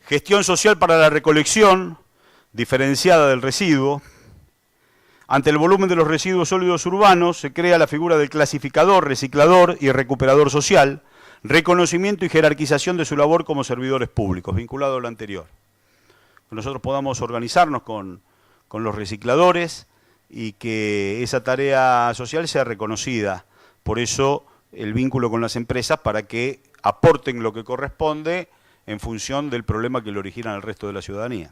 Gestión social para la recolección diferenciada del residuo. Ante el volumen de los residuos sólidos urbanos se crea la figura del clasificador, reciclador y recuperador social, reconocimiento y jerarquización de su labor como servidores públicos, vinculado a lo anterior. Que nosotros podamos organizarnos con los recicladores y que esa tarea social sea reconocida. Por eso el vínculo con las empresas para que aporten lo que corresponde en función del problema que le originan al resto de la ciudadanía.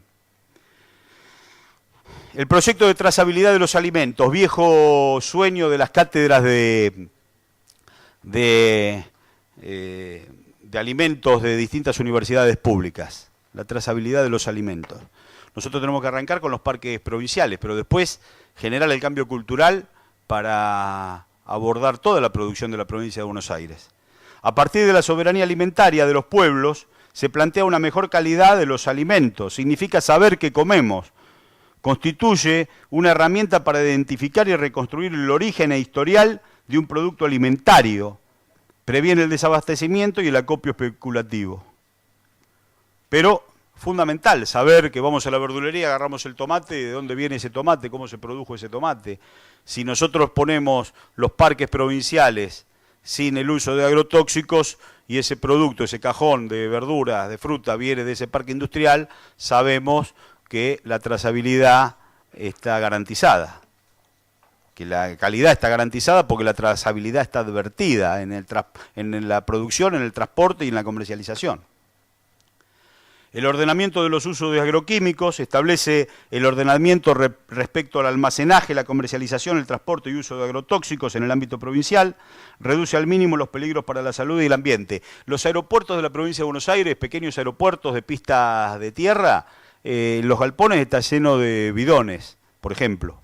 El proyecto de trazabilidad de los alimentos, viejo sueño de las cátedras de alimentos de distintas universidades públicas, la trazabilidad de los alimentos. Nosotros tenemos que arrancar con los parques provinciales, pero después generar el cambio cultural para abordar toda la producción de la provincia de Buenos Aires. A partir de la soberanía alimentaria de los pueblos, se plantea una mejor calidad de los alimentos, significa saber qué comemos, constituye una herramienta para identificar y reconstruir el origen e historial de un producto alimentario, previene el desabastecimiento y el acopio especulativo. Pero fundamental saber que vamos a la verdulería, agarramos el tomate, de dónde viene ese tomate, cómo se produjo ese tomate. Si nosotros ponemos los parques provinciales sin el uso de agrotóxicos y ese producto, ese cajón de verduras, de fruta, viene de ese parque industrial, sabemos que la trazabilidad está garantizada, que la calidad está garantizada porque la trazabilidad está advertida en la producción, en el transporte y en la comercialización. El ordenamiento de los usos de agroquímicos establece el ordenamiento respecto al almacenaje, la comercialización, el transporte y uso de agrotóxicos en el ámbito provincial, reduce al mínimo los peligros para la salud y el ambiente. Los aeropuertos de la provincia de Buenos Aires, pequeños aeropuertos de pistas de tierra, los galpones están llenos de bidones, por ejemplo,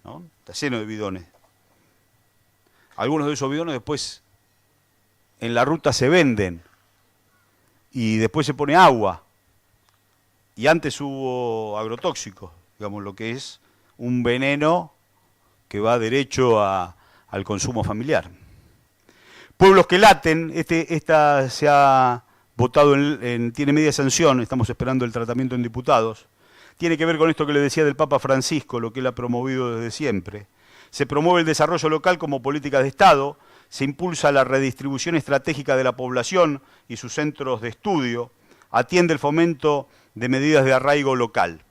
¿no? Está lleno de bidones. Algunos de esos bidones después en la ruta se venden y después se pone agua. Y antes hubo agrotóxicos, digamos, lo que es un veneno que va derecho al consumo familiar. Pueblos que laten, esta se ha votado, tiene media sanción, estamos esperando el tratamiento en diputados. Tiene que ver con esto que le decía del Papa Francisco, lo que él ha promovido desde siempre. Se promueve el desarrollo local como política de Estado, se impulsa la redistribución estratégica de la población y sus centros de estudio, atiende el fomento de medidas de arraigo local.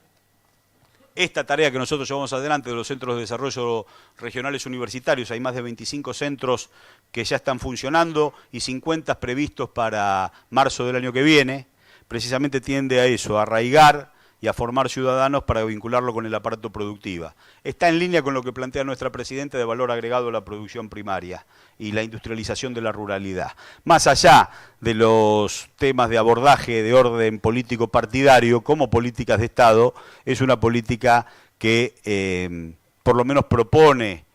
esta tarea que nosotros llevamos adelante de los centros de desarrollo regionales universitarios. Hay más de 25 centros que ya están funcionando y 50 previstos para marzo del año que viene. Precisamente tiende a eso, a arraigar y a formar ciudadanos para vincularlo con el aparato productivo. Está en línea con lo que plantea nuestra presidenta de valor agregado a la producción primaria y la industrialización de la ruralidad. Más allá de los temas de abordaje de orden político partidario, como políticas de Estado, es una política que por lo menos propone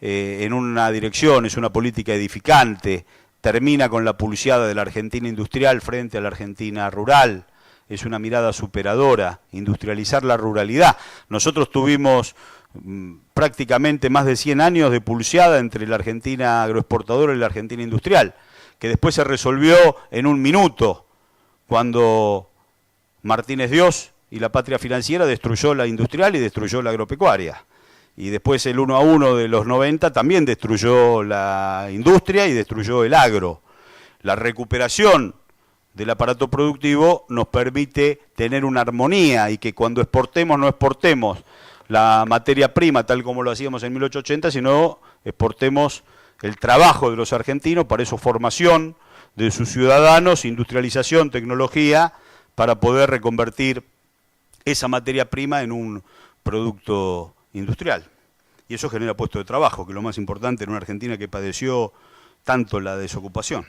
en una dirección, es una política edificante, termina con la pulseada de la Argentina industrial frente a la Argentina rural. Es una mirada superadora, industrializar la ruralidad. Nosotros tuvimos prácticamente más de 100 años de pulseada entre la Argentina agroexportadora y la Argentina industrial, que después se resolvió en un minuto, cuando Martínez Dios y la Patria Financiera destruyó la industrial y destruyó la agropecuaria. Y después el 1 a 1 de los 90 también destruyó la industria y destruyó el agro. La recuperación del aparato productivo nos permite tener una armonía y que cuando exportemos no exportemos la materia prima tal como lo hacíamos en 1880, sino exportemos el trabajo de los argentinos, para eso formación de sus ciudadanos, industrialización, tecnología, para poder reconvertir esa materia prima en un producto industrial. Y eso genera puestos de trabajo, que es lo más importante en una Argentina que padeció tanto la desocupación.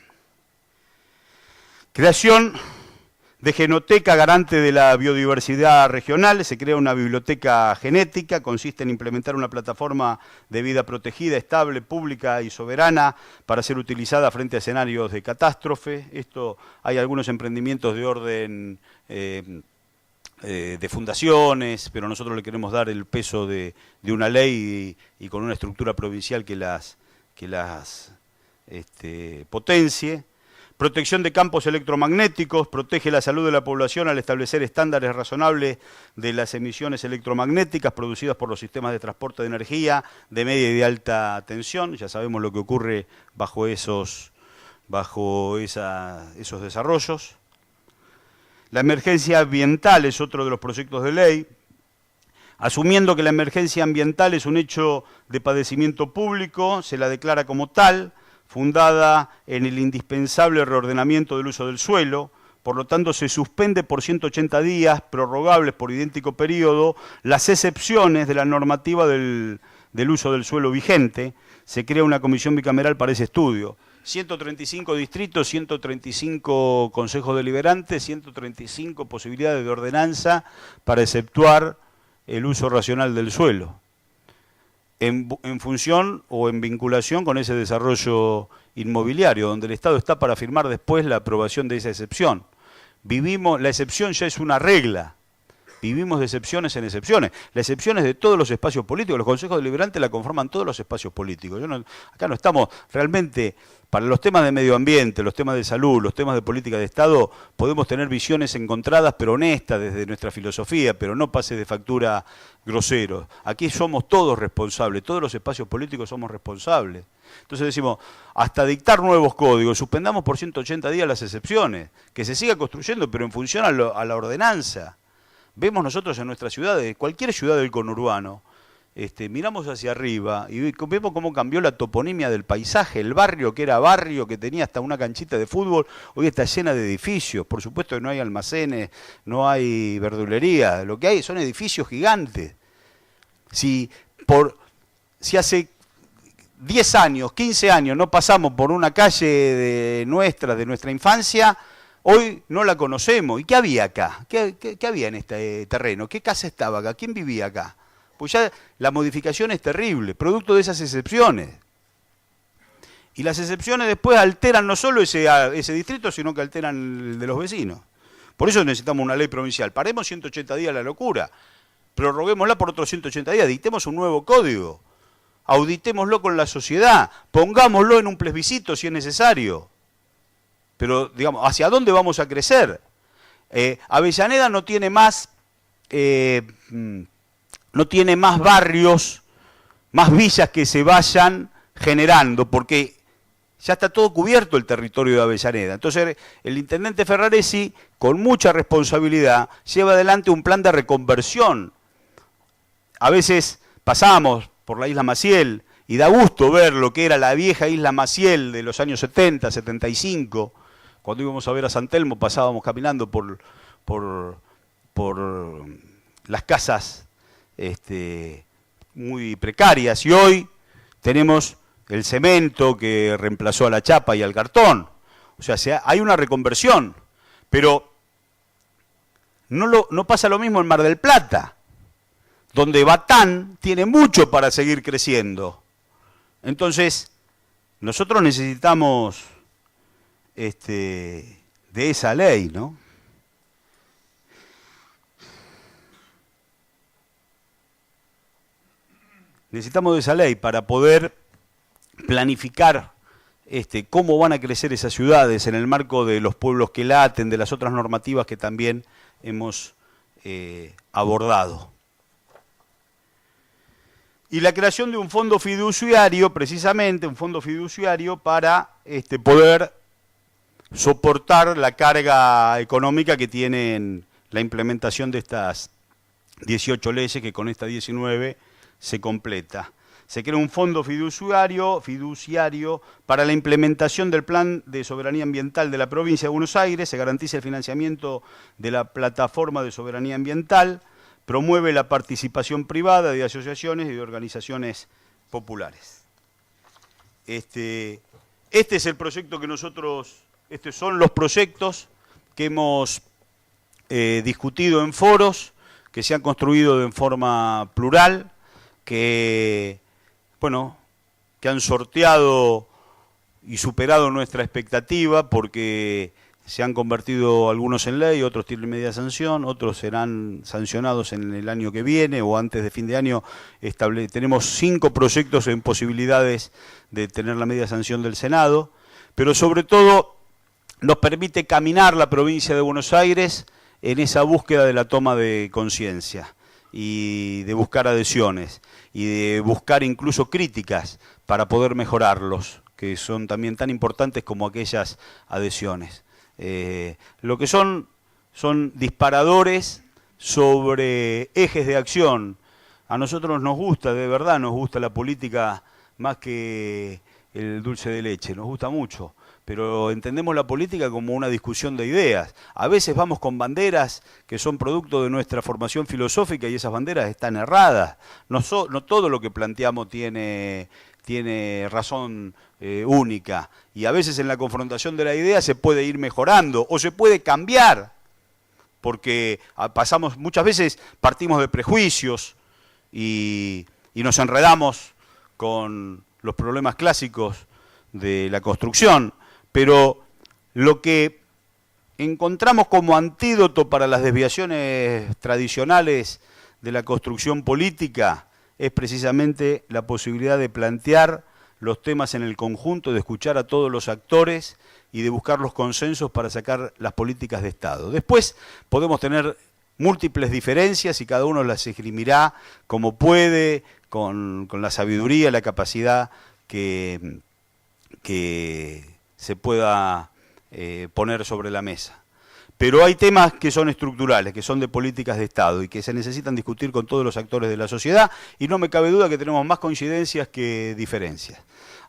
Creación de genoteca garante de la biodiversidad regional. Se crea una biblioteca genética, consiste en implementar una plataforma de vida protegida, estable, pública y soberana para ser utilizada frente a escenarios de catástrofe. Esto, hay algunos emprendimientos de orden de fundaciones, pero nosotros le queremos dar el peso de una ley y con una estructura provincial que las potencie. Protección de campos electromagnéticos, protege la salud de la población al establecer estándares razonables de las emisiones electromagnéticas producidas por los sistemas de transporte de energía de media y de alta tensión. Ya sabemos lo que ocurre bajo esos desarrollos. La emergencia ambiental es otro de los proyectos de ley. Asumiendo que la emergencia ambiental es un hecho de padecimiento público, se la declara como tal, fundada en el indispensable reordenamiento del uso del suelo. Por lo tanto, se suspende por 180 días, prorrogables por idéntico periodo, las excepciones de la normativa del uso del suelo vigente. Se crea una comisión bicameral para ese estudio. 135 distritos, 135 consejos deliberantes, 135 posibilidades de ordenanza para exceptuar el uso racional del suelo, en función o en vinculación con ese desarrollo inmobiliario, donde el Estado está para firmar después la aprobación de esa excepción. La excepción ya es una regla, vivimos de excepciones en excepciones. La excepción es de todos los espacios políticos, los consejos deliberantes la conforman todos los espacios políticos. Acá no estamos realmente, para los temas de medio ambiente, los temas de salud, los temas de política de Estado, podemos tener visiones encontradas pero honestas desde nuestra filosofía, pero no pase de factura grosero. Aquí somos todos responsables, todos los espacios políticos somos responsables. Entonces decimos, hasta dictar nuevos códigos, suspendamos por 180 días las excepciones, que se siga construyendo pero en función a la ordenanza. Vemos nosotros en nuestras ciudades, cualquier ciudad del conurbano, miramos hacia arriba y vemos cómo cambió la toponimia del paisaje. El barrio, que era barrio, que tenía hasta una canchita de fútbol, hoy está llena de edificios. Por supuesto que no hay almacenes, no hay verdulería, lo que hay son edificios gigantes. Si hace 10 años, 15 años no pasamos por una calle de nuestra infancia, hoy no la conocemos. ¿Y qué había acá? ¿Qué había en este terreno? ¿Qué casa estaba acá? ¿Quién vivía acá? Pues ya la modificación es terrible, producto de esas excepciones. Y las excepciones después alteran no solo ese distrito, sino que alteran el de los vecinos. Por eso necesitamos una ley provincial. Paremos 180 días la locura, prorroguémosla por otros 180 días, dictemos un nuevo código, auditémoslo con la sociedad, pongámoslo en un plebiscito si es necesario. Pero, digamos, ¿hacia dónde vamos a crecer? Avellaneda no tiene más barrios, más villas que se vayan generando, porque ya está todo cubierto el territorio de Avellaneda. Entonces, el intendente Ferraresi, con mucha responsabilidad, lleva adelante un plan de reconversión a veces pasamos por la isla Maciel y da gusto ver lo que era la vieja isla Maciel de los años 70, 75. Cuando íbamos a ver a San Telmo pasábamos caminando por las casas muy precarias, y hoy tenemos el cemento que reemplazó a la chapa y al cartón. O sea, hay una reconversión, pero no pasa lo mismo en Mar del Plata, donde Batán tiene mucho para seguir creciendo. Entonces, nosotros necesitamos de esa ley, ¿no? Necesitamos de esa ley para poder planificar cómo van a crecer esas ciudades en el marco de los pueblos que laten, de las otras normativas que también hemos abordado. Y la creación de un fondo fiduciario, precisamente, un fondo fiduciario para poder soportar la carga económica que tienen la implementación de estas 18 leyes, que con esta 19 se completa. Se crea un fondo fiduciario para la implementación del Plan de Soberanía Ambiental de la Provincia de Buenos Aires, se garantiza el financiamiento de la Plataforma de Soberanía Ambiental, promueve la participación privada de asociaciones y de organizaciones populares. Este es el proyecto que nosotros, estos son los proyectos que hemos discutido en foros, que se han construido en forma plural, que han sorteado y superado nuestra expectativa, porque se han convertido algunos en ley, otros tienen media sanción, otros serán sancionados en el año que viene o antes de fin de año. Tenemos 5 proyectos en posibilidades de tener la media sanción del Senado, pero sobre todo nos permite caminar la provincia de Buenos Aires en esa búsqueda de la toma de conciencia y de buscar adhesiones y de buscar incluso críticas para poder mejorarlos, que son también tan importantes como aquellas adhesiones. Lo que son disparadores sobre ejes de acción. A nosotros nos gusta, de verdad, nos gusta la política más que el dulce de leche, nos gusta mucho, pero entendemos la política como una discusión de ideas. A veces vamos con banderas que son producto de nuestra formación filosófica y esas banderas están erradas. No todo lo que planteamos tiene razón única, y a veces en la confrontación de la idea se puede ir mejorando o se puede cambiar, porque muchas veces partimos de prejuicios y nos enredamos con los problemas clásicos de la construcción, pero lo que encontramos como antídoto para las desviaciones tradicionales de la construcción política es precisamente la posibilidad de plantear los temas en el conjunto, de escuchar a todos los actores y de buscar los consensos para sacar las políticas de Estado. Después podemos tener múltiples diferencias y cada uno las esgrimirá como puede, con la sabiduría, la capacidad que se pueda poner sobre la mesa. Pero hay temas que son estructurales, que son de políticas de Estado y que se necesitan discutir con todos los actores de la sociedad, y no me cabe duda que tenemos más coincidencias que diferencias.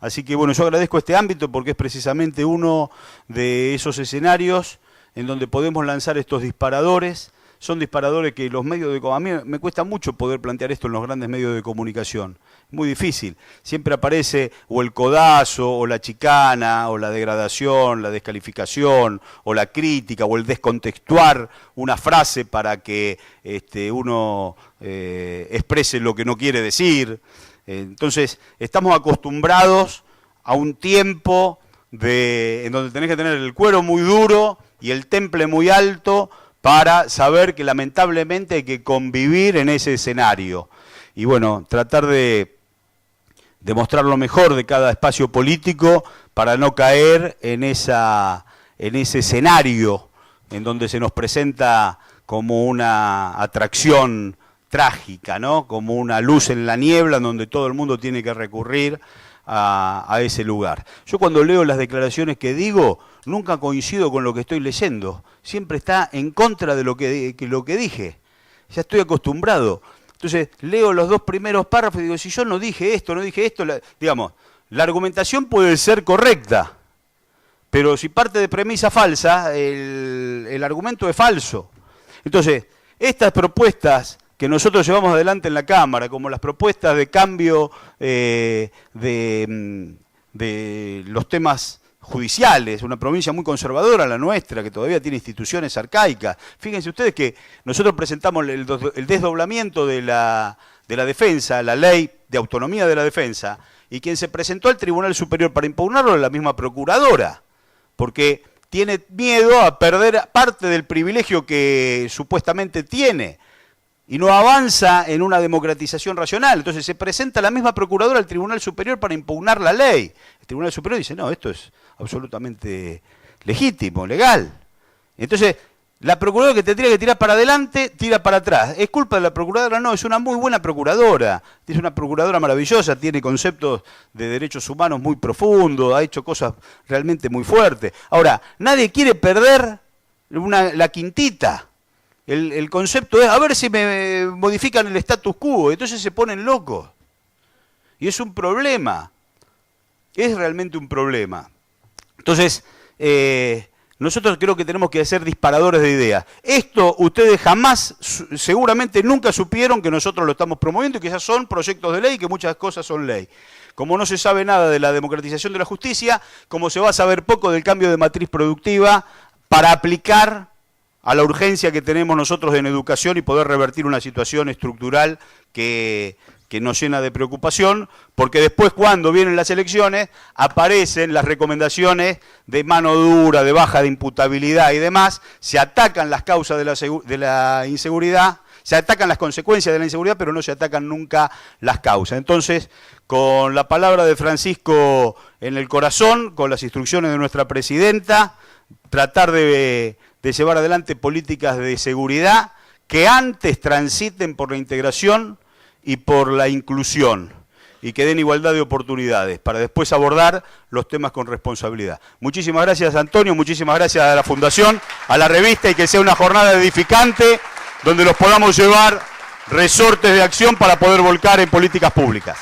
Así que bueno, yo agradezco este ámbito porque es precisamente uno de esos escenarios en donde podemos lanzar estos disparadores. Son disparadores que los medios de comunicación, a mí me cuesta mucho poder plantear esto en los grandes medios de comunicación, muy difícil. Siempre aparece o el codazo, o la chicana, o la degradación, la descalificación, o la crítica, o el descontextuar una frase para que uno exprese lo que no quiere decir. Entonces, estamos acostumbrados a un tiempo en donde tenés que tener el cuero muy duro y el temple muy alto para saber que lamentablemente hay que convivir en ese escenario. Y bueno, tratar de mostrar lo mejor de cada espacio político para no caer en ese escenario en donde se nos presenta como una atracción trágica, ¿no? Como una luz en la niebla en donde todo el mundo tiene que recurrir a ese lugar. Yo cuando leo las declaraciones que digo, nunca coincido con lo que estoy leyendo. Siempre está en contra de lo que dije. Ya estoy acostumbrado. Entonces, leo los 2 primeros párrafos y digo, si yo no dije esto, digamos, la argumentación puede ser correcta, pero si parte de premisa falsa, el argumento es falso. Entonces, estas propuestas que nosotros llevamos adelante en la Cámara, como las propuestas de cambio de los temas judiciales, una provincia muy conservadora, la nuestra, que todavía tiene instituciones arcaicas. Fíjense ustedes que nosotros presentamos el desdoblamiento de la defensa, la ley de autonomía de la defensa, y quien se presentó al Tribunal Superior para impugnarlo es la misma procuradora, porque tiene miedo a perder parte del privilegio que supuestamente tiene, y no avanza en una democratización racional. Entonces se presenta la misma procuradora al Tribunal Superior para impugnar la ley. El Tribunal Superior dice, no, esto es absolutamente legítimo, legal. Entonces, la procuradora que tendría que tirar para adelante, tira para atrás. ¿Es culpa de la procuradora? No, es una muy buena procuradora. Es una procuradora maravillosa, tiene conceptos de derechos humanos muy profundos, ha hecho cosas realmente muy fuertes. Ahora, nadie quiere perder la quintita. El concepto es, a ver si me modifican el status quo, entonces se ponen locos. Y es un problema, es realmente un problema. Entonces, nosotros creo que tenemos que ser disparadores de ideas. Esto ustedes jamás, seguramente nunca supieron que nosotros lo estamos promoviendo y que ya son proyectos de ley y que muchas cosas son ley. Como no se sabe nada de la democratización de la justicia, como se va a saber poco del cambio de matriz productiva para aplicar a la urgencia que tenemos nosotros en educación y poder revertir una situación estructural que nos llena de preocupación, porque después cuando vienen las elecciones aparecen las recomendaciones de mano dura, de baja de imputabilidad y demás, se atacan las causas de la inseguridad, se atacan las consecuencias de la inseguridad, pero no se atacan nunca las causas. Entonces, con la palabra de Francisco en el corazón, con las instrucciones de nuestra presidenta, tratar de llevar adelante políticas de seguridad que antes transiten por la integración y por la inclusión y que den igualdad de oportunidades para después abordar los temas con responsabilidad. Muchísimas gracias, Antonio, muchísimas gracias a la Fundación, a la revista, y que sea una jornada edificante donde los podamos llevar resortes de acción para poder volcar en políticas públicas.